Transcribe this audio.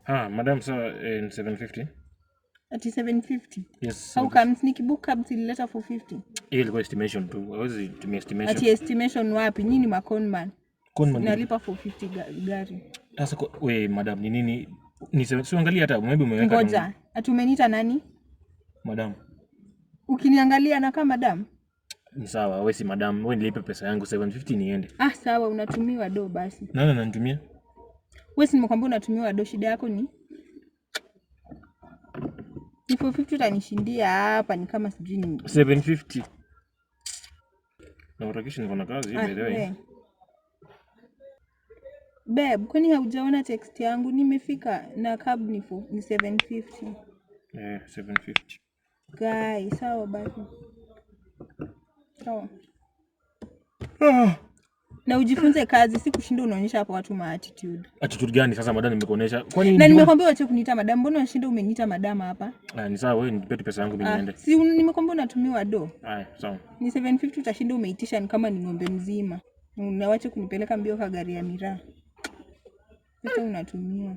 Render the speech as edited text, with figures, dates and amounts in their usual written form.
Madam, sir, in 750. Ati 750. Yes. How comes nikibook cab till later for 50? Hiyo ilikuwa estimation tu. Hawezi tumia estimation. Ati estimation wapi? Nyinyi ma conman. Conman nalipa for 50 gari. Sasa we madam, ni nini? Ni sio angalia hata maybe umeweka. Ngoja. Ati umeniita nani? Madam. Ukiniangalia na kama madam? Ni sawa, wewe si madam, wewe nilipe pesa yangu 750 niende. Sawa, unatumiwa do basi. Nani ananitumia? Wewe si nimekwambia unatumiwa do, shida yako ni 450 utanishindia hapa ni kama sijui ni 750. Na utakishi niko na kazi by the way. Babe, kwani haujaona text yangu? Nimefika na cab ni 750. 750. Guy, sawa basi. Sawa. Na ujifunze kazi, si kushinda unaonyesha hapo watu attitude. Attitude gani sasa madam nimekuonesha? Kwani na nimekwambia wacha kuniita madam, mbona unashinda umeniita madam hapa? Ni sawa, wewe nipe pesa yangu mimi niende. Si nimekwambia unatumiwa do. Sawa. Ni 750 utashinda umeitisha ni kama ni ng'ombe mzima. Na wacha kunipeleka mbio kwa gari ya miraa. Sasa unatumiwa.